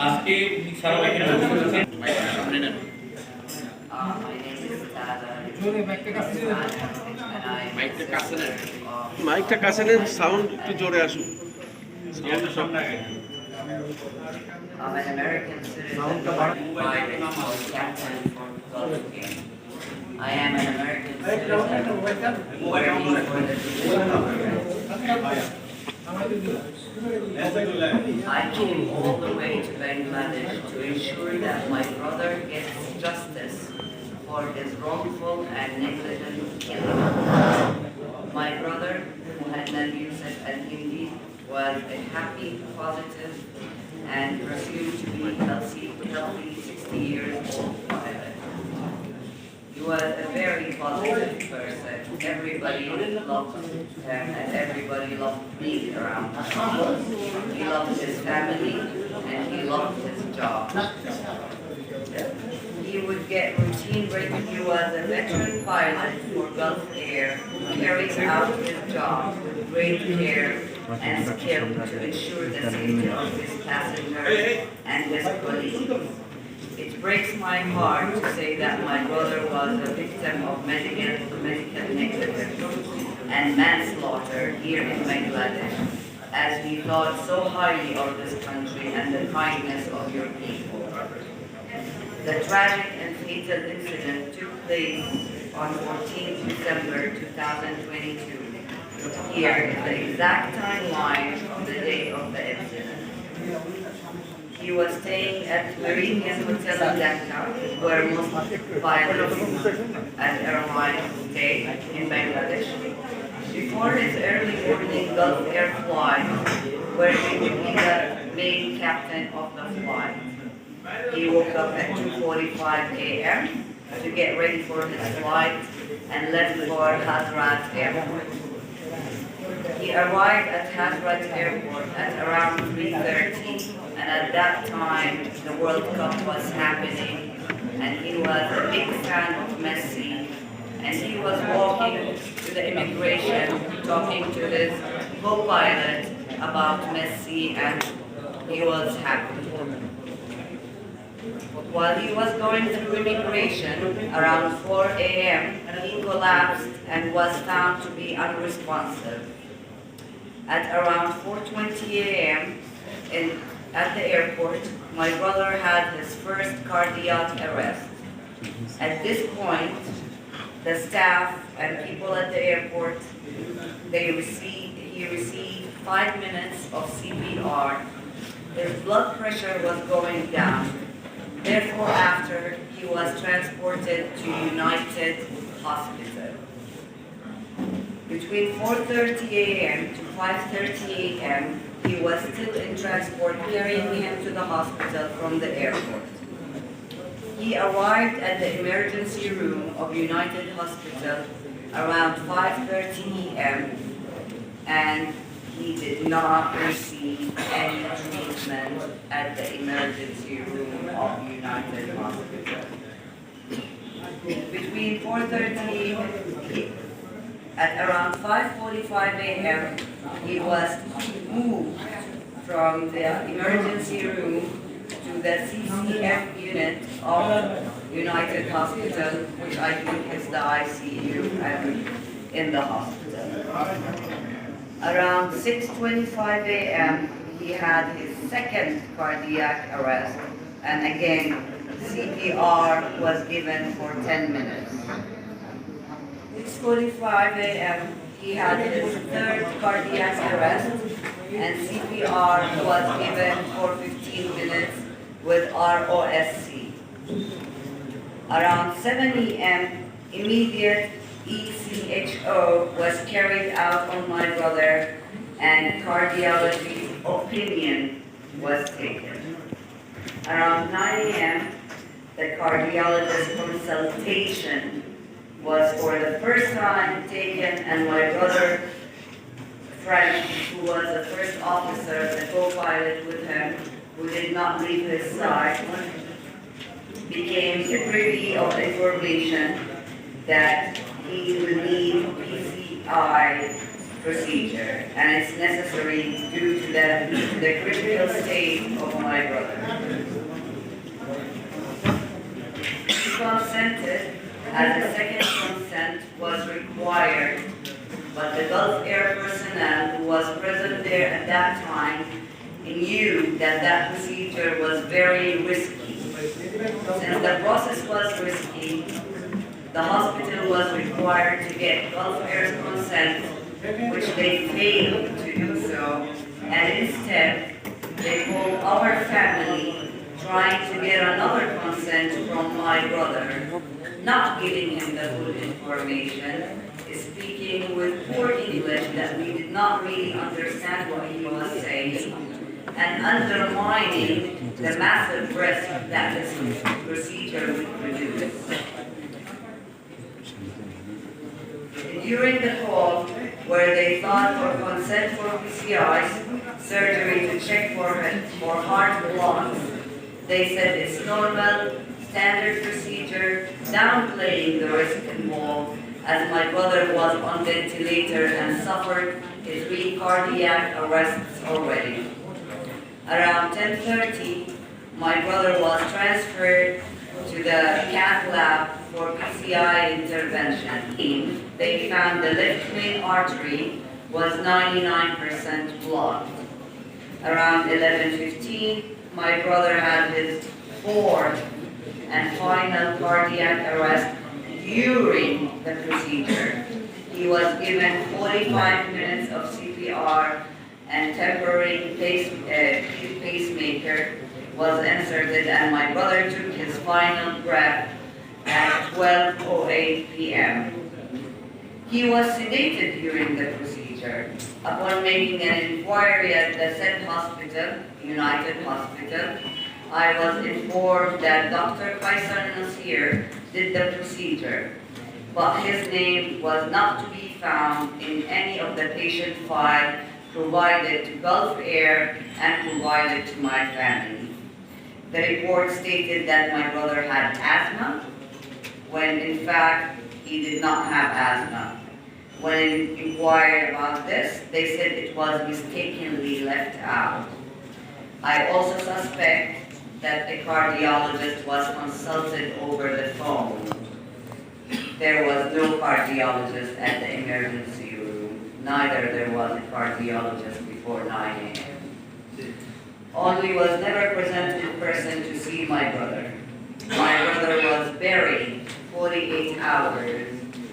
আজকে সারা বাইকে বলছেন মাইকটা কাছে নেন, সাউন্ড একটু জোরে আসুন। I'm an American citizen by captain for Gulf Game. I am an American citizen working for the I came all the way to Bangladesh to ensure that my brother gets justice for his wrongful and negligent killing. My brother, Muhammad Yusuf and Hindi, was a happy, positive, and presumed to be healthy 60 years old pilot. He was a very positive person. Everybody loved him and everybody loved being around him. He loved his family and he loved his job. He would get routine breaks. He was a veteran pilot for Gulf Air, carrying out his job with great care and skill to ensure the safety of his passengers and his colleagues. It breaks my heart to say that my brother was a victim of medical negligence and manslaughter here in Bangladesh, as he thought so highly of this country and the kindness of your people. The tragic and fatal incident took place on 14th December 2022. Here is the exact timeline of the date of the incident. He was staying at Meridian Hotel in Dhaka, where most pilots and airlines stay in Bangladesh. Before his early morning Gulf Air flight, where he would be the main captain of the flight. He woke up at 2:45 a.m. to get ready for his flight and left for Hazrat Airport. He arrived at Hazrat Airport at around 3:30, and at that time the World Cup was happening, and he was a big fan of Messi, and he was walking to the immigration talking to his co-pilot about Messi, and he was happy. While he was going through immigration around 4 a.m., he collapsed and was found to be unresponsive. At around 4:20 a.m. At the airport, my brother had his first cardiac arrest. At this point, the staff and people at the airport, he received 5 minutes of CPR. His blood pressure was going down. Therefore, after, he was transported to United Hospital. Between 4:30 a.m. to 5:30 a.m., he was still in transport, carrying him to the hospital from the airport. He arrived at the emergency room of United Hospital around 5:30 a.m. and he did not receive any treatment at the emergency room of United Hospital. Between 4:30 at around 5:45 a.m., he was moved from the emergency room to the CCM unit of United Hospital, which I think is the ICU and in the hospital. Around 6:25 a.m., he had his second cardiac arrest, and again, CPR was given for 10 minutes. 6:45 a.m., he had his third cardiac arrest, and CPR was given for 15 minutes with ROSC. Around 7 a.m., immediate ECHO was carried out on my brother, and cardiology opinion was taken. Around 9 a.m., the cardiologist consultation was for the first time taken, and my brother, Frank, who was the first officer, the co-pilot with him, who did not leave his side, became privy of information that he would need PCI procedure, and it's necessary due to the critical state of my brother. He consented as a second consent was required, but the Gulf Air personnel who was present there at that time knew that that procedure was very risky. Since the process was risky, the hospital was required to get Gulf Air's consent, which they failed to do so, and instead they called our family trying to get another consent from my brother, not giving him the full information, speaking with poor English that we did not really understand what he was saying, and undermining the massive risk that this procedure would produce. During the call, where they thought for consent for PCIs, surgery to check for heart blocks, they said it's normal, standard procedure, downplaying the risk involved, as my brother was on ventilator and suffered 3 cardiac arrests already. Around 10:30, my brother was transferred to the cath lab for PCI intervention. They found the left main artery was 99% blocked. Around 11:15, my brother had his 4th and final cardiac arrest during the procedure. He was given 45 minutes of CPR and temporary pacemaker was inserted, and my brother took his final breath at 12:08 p.m. He was sedated during the procedure. Upon making an inquiry at the said hospital, United Hospital, I was informed that Dr. Kaisar Nasir did the procedure, but his name was not to be found in any of the patient file provided to Gulf Air and provided to my family. The report stated that my brother had asthma, when in fact he did not have asthma. When inquired about this, they said it was mistakenly left out. I also suspect that a cardiologist was consulted over the phone. There was no cardiologist at the emergency room. Neither there was a cardiologist before 9 a.m. Only was never presented in person to see my brother. My brother was buried 48 hours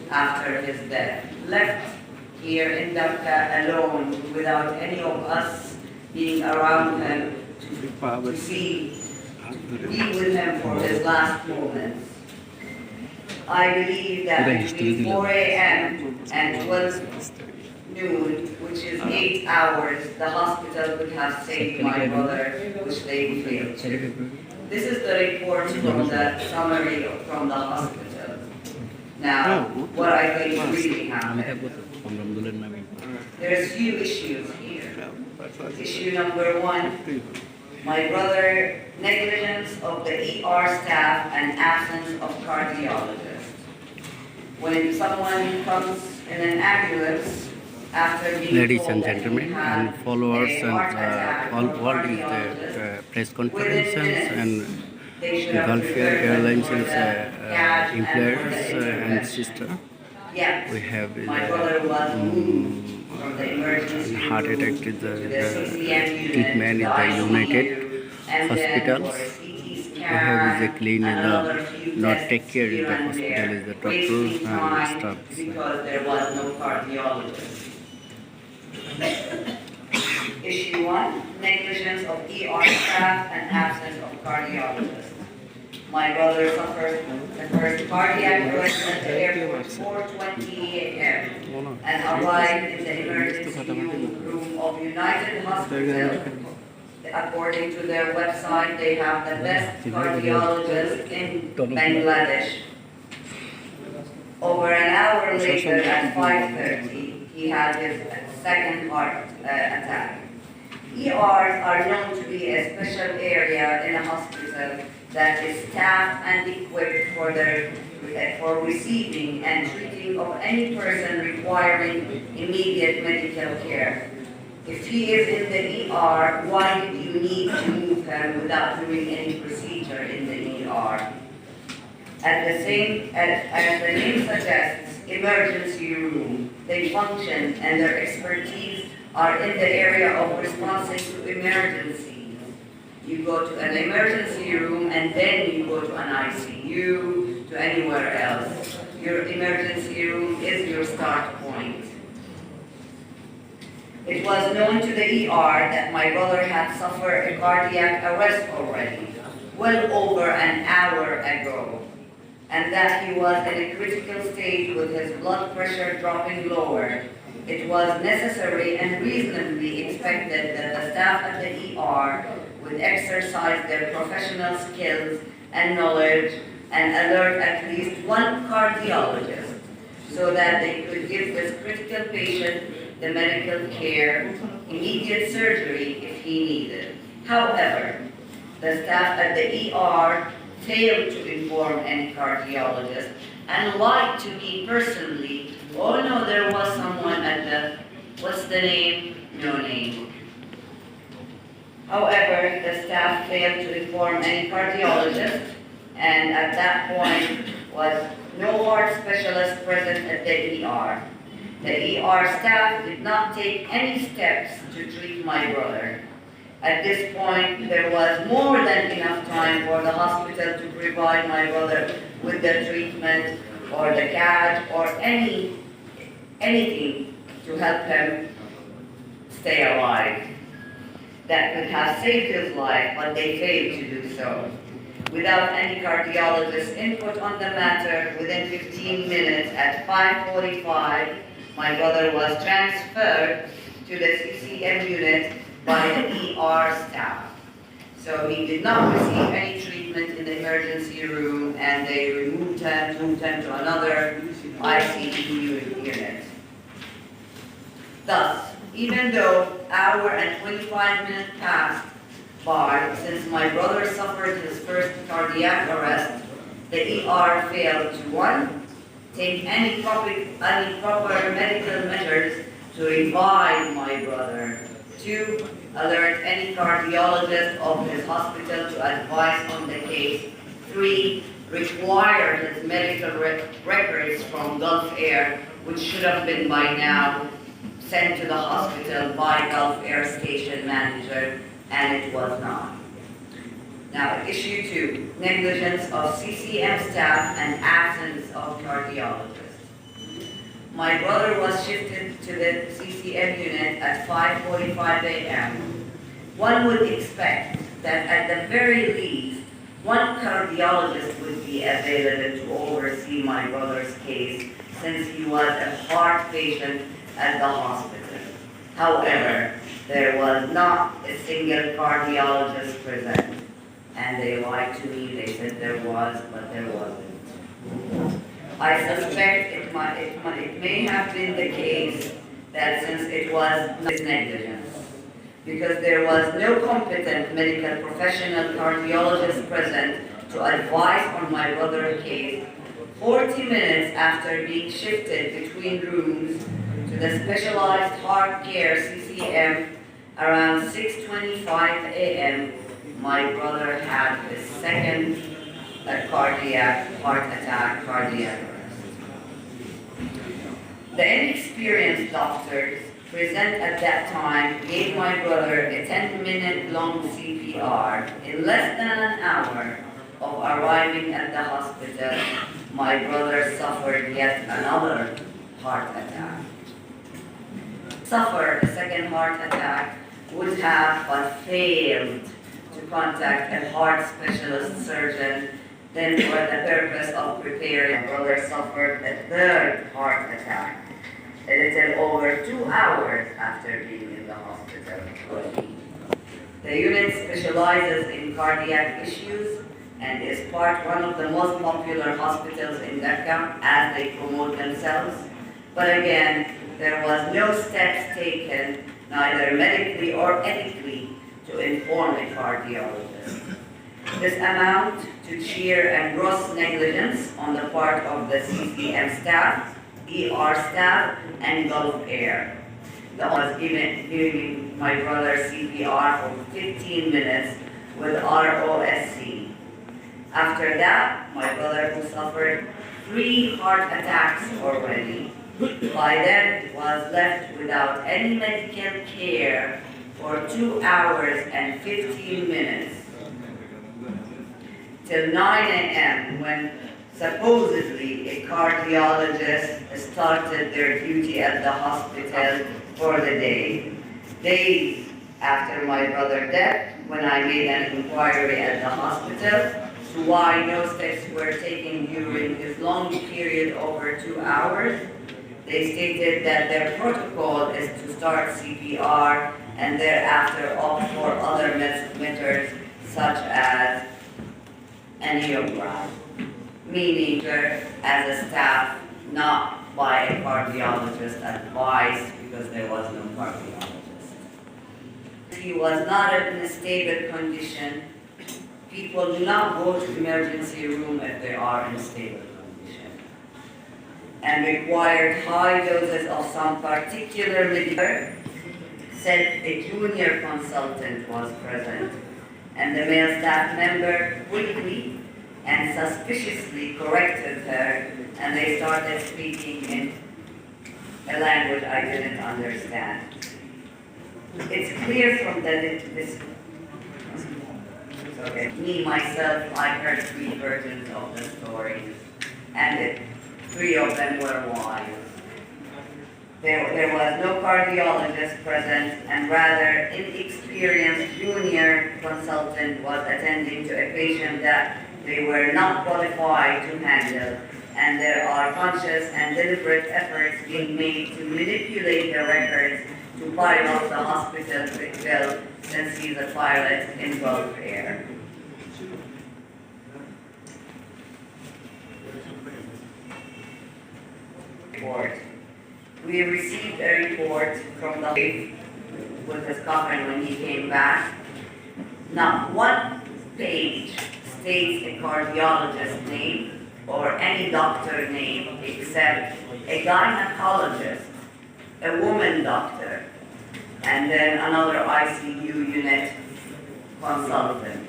after his death, left here in Dhaka alone without any of us being around him to be with him for his last moments. I believe that between 4 a.m. and 12 noon, which is 8 hours, the hospital could have saved my brother, which they failed to. This is the report from the summary from the hospital. Now, what I think really happened. There's few issues here. Issue number 1, my brother, negligence of the ER staff and absence of cardiologist. When someone comes in an ambulance after being Ladies told and that he gentlemen had and followers a and heart attack all from world is cardiologist, the press within conferences minutes, and they should have Gulf prepared Airlines for the cash and for employers the and intervention. sister. Yes, We have my brother was moved from the emergency heart room attack with to the the CCM unit, treatment the in the ICU, United and then hospitals. for CT We scan, have is a clean and is another the few not tests take care in here the and hospital there, is the wasting doctors and time staffs. because there was no cardiologist. Issue 1, negligence of ER staff and absence of cardiologist. My brother suffered the first cardiac arrest at the airport 4:20 a.m. and arrived in the emergency room of United Hospital. According to their website, they have the best cardiologist in Bangladesh. Over an hour later, at 5:30, he had his second heart attack. ERs are known to be a special area in a hospital that is staffed and equipped for receiving and treating of any person requiring immediate medical care. If he is in the ER, why did you need to move him without doing any procedure in the ER? As the name suggests, emergency room, they function and their expertise are in the area of responding to emergencies. You go to an emergency room and then you go to an ICU, to anywhere else. Your emergency room is your start point. It was known to the ER that my brother had suffered a cardiac arrest already, well over an hour ago, and that he was in a critical state with his blood pressure dropping lower. It was necessary and reasonably expected that the staff at the ER would exercise their professional skills and knowledge and alert at least one cardiologist so that they could give this critical patient the medical care, immediate surgery if he needed. However, the staff at the ER failed to inform any cardiologist and lied to me personally. Oh no, there was someone at the, what's the name? No name. However, the staff failed to inform any cardiologist, and at that point was no heart specialist present at the ER. The ER staff did not take any steps to treat my brother. At this point, there was more than enough time for the hospital to provide my brother with the treatment or the CAD or anything to help him stay alive. That could have saved his life, but they failed to do so. Without any cardiologist input on the matter, within 15 minutes at 5:45, my brother was transferred to the CCM unit by the ER staff. So he did not receive any treatment in the emergency room, and they moved him to another ICU unit. Thus, even though hour and 25 minutes passed by since my brother suffered his first cardiac arrest, the ER failed to 1. Take any proper medical measures to revive my brother. 2. Alert any cardiologist of his hospital to advise on the case. 3. Require his medical records from Gulf Air, which should have been by now sent to the hospital by Gulf Air station manager, and it was not. Now, issue 2, negligence of CCM staff and absence of cardiologists. My brother was shifted to the CCM unit at 5:45 a.m. One would expect that at the very least, one cardiologist would be available to oversee my brother's case since he was a heart patient at the hospital. However, there was not a single cardiologist present. And they lied to me, they said there was, but there wasn't. I suspect it may have been the case that since it was negligence, because there was no competent medical professional cardiologist present to advise on my brother's case, 40 minutes after being shifted between rooms to the specialized heart care CCM around 6:25 a.m., my brother had his second cardiac arrest. The inexperienced doctors present at that time gave my brother a 10-minute long CPR. In less than an hour of arriving at the hospital, my brother suffered yet another heart attack. Suffered a second heart attack would have but failed to contact a heart specialist surgeon, then for the purpose of preparing, my brother suffered a third heart attack, a little over 2 hours after being in the hospital. The unit specializes in cardiac issues and is one of the most popular hospitals in Dhaka as they promote themselves. But again, there was no steps taken, neither medically or ethically, to inform a cardiologist. This amount to sheer and gross negligence on the part of the CCM staff, ER staff, and Gulf Air. That was giving my brother CPR for 15 minutes with ROSC. After that, my brother, who suffered 3 heart attacks already, by then was left without any medical care for 2 hours and 15 minutes till 9 a.m. when supposedly a cardiologist started their duty at the hospital for the day. Days after my brother's death, when I made an inquiry at the hospital to why no steps were taken during this long period over 2 hours, they stated that their protocol is to start CPR and thereafter opt for other methods such as angiogram, meaning as a staff, not by a cardiologist advice because there was no cardiologist. He was not in a stable condition. People do not go to emergency room if they are in a stable condition, and required high doses of some particular medication. Said a junior consultant was present, and the male staff member quickly and suspiciously corrected her, and they started speaking in a language I didn't understand. It's clear from this. Okay. Me, myself, I heard 3 versions of the story, and 3 of them were lies. There was no cardiologist present, and rather inexperienced junior consultant was attending to a patient that they were not qualified to handle, and there are conscious and deliberate efforts being made to manipulate the records to buy off the hospital bill since he's a pilot in Gulf Air. Report. We received a report from the with his coffin when he came back. Not one page states a cardiologist's name or any doctor name except a gynecologist, a woman doctor, and then another ICU unit consultant.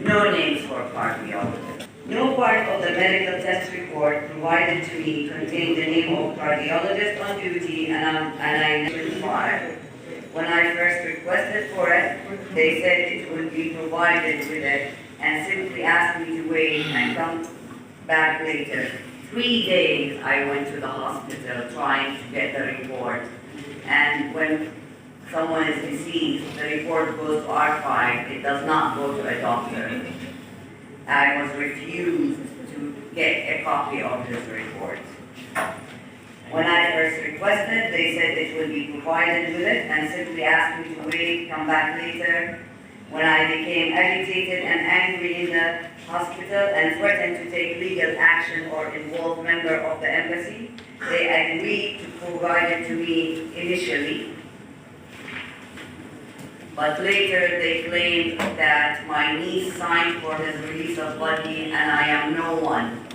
No names for cardiologists. No part of the medical test report provided to me contained the name of cardiologist on duty, and I didn't file. When I first requested for it, they said it would be provided with it and simply asked me to wait and come back later. 3 days I went to the hospital trying to get the report, and when someone is deceased, the report goes to archive, it does not go to a doctor. I was refused to get a copy of this report. When I first requested, they said it would be provided with it and simply asked me to wait, come back later. When I became agitated and angry in the hospital and threatened to take legal action or involve member of the embassy, they agreed to provide it to me initially. But later they claimed that my niece signed for his release of body and I am no one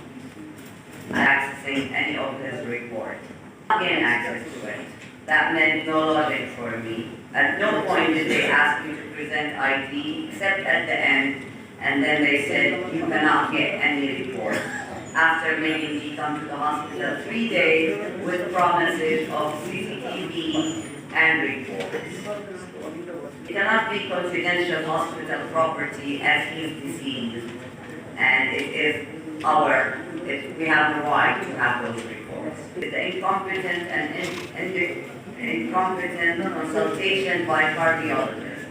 accessing any of his report. I gained access to it. That meant no logic for me. At no point did they ask me to present ID except at the end, and then they said you cannot get any report. After making me come to the hospital 3 days with promises of CCTV and reports. It cannot be confidential hospital property as he is deceased, and it is we have the right to have those reports. The incompetent and incompetent consultation by cardiologists.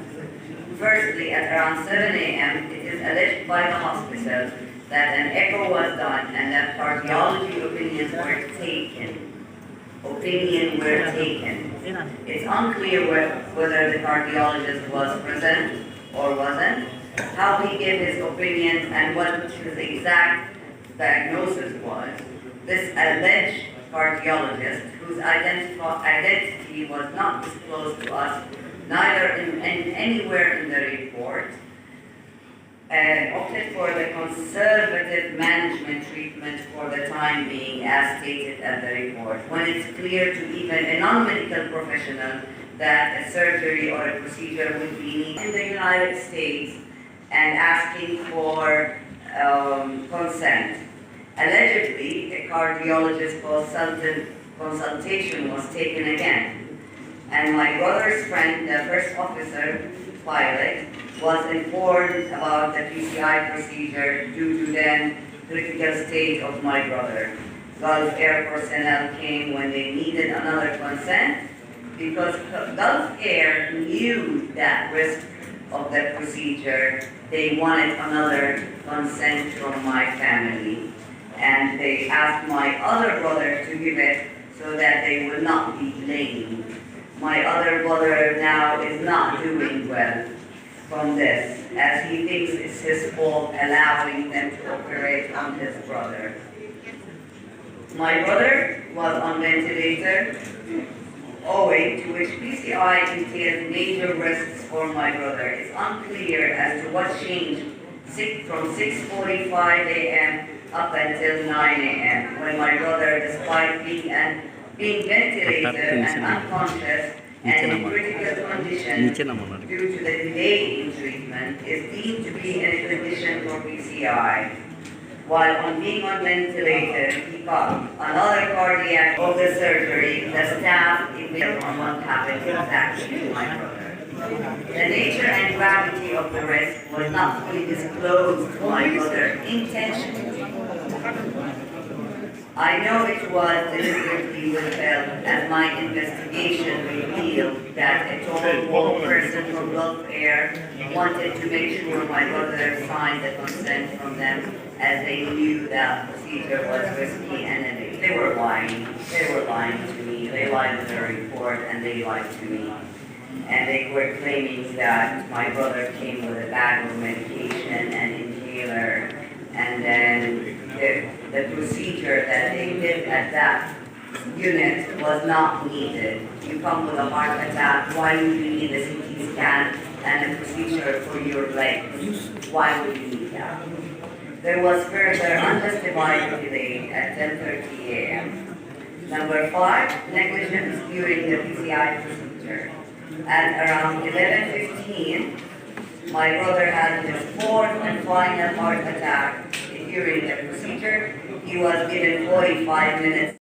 Firstly, at around 7 a.m., it is alleged by the hospital that an echo was done and that cardiology opinions were taken. It's unclear whether the cardiologist was present or wasn't, how he gave his opinions, and what his exact diagnosis was. This alleged cardiologist, whose identity was not disclosed to us, neither in anywhere in the report, and opted for the conservative management treatment for the time being, as stated at the report, when it's clear to even a non-medical professional that a surgery or a procedure would be needed in the United States and asking for consent. Allegedly, a cardiologist consultation was taken again, and my brother's friend, the first officer pilot, was informed about the PCI procedure due to then critical state of my brother. Gulf Air personnel came when they needed another consent because Gulf Air knew that risk of the procedure. They wanted another consent from my family, and they asked my other brother to give it so that they would not be blamed. My other brother now is not doing well from this, as he thinks it's his fault allowing them to operate on his brother. My brother was on ventilator, owing to which PCI entails major risks for my brother. It's unclear as to what changed from 6:45 a.m. up until 9 a.m. when my brother, despite being ventilated and unconscious and in critical condition due to the delay in treatment, is deemed to be in a condition for PCI. While on being on ventilator, he got another cardiac of the surgery. The staff admitted on what happened exactly to my brother. The nature and gravity of the risk was not fully disclosed to my brother intentionally. I know it was deliberately withheld, as my investigation revealed that a tall person from Gulf Air wanted to make sure my brother signed the consent from them, as they knew that procedure was risky and they were lying. They were lying to me. They lied in their report and they lied to me. And they were claiming that my brother came with a bag of medication and inhaler, and then the procedure that they did at that unit was not needed. You come with a heart attack, why would you need a CT scan and a procedure for your legs? Why would you need that? There was further unjustified delay at 10:30 a.m. Number 5, negligence during the PCI procedure. At around 11:15, my brother had his 4th and final heart attack during the procedure. He was given 45 minutes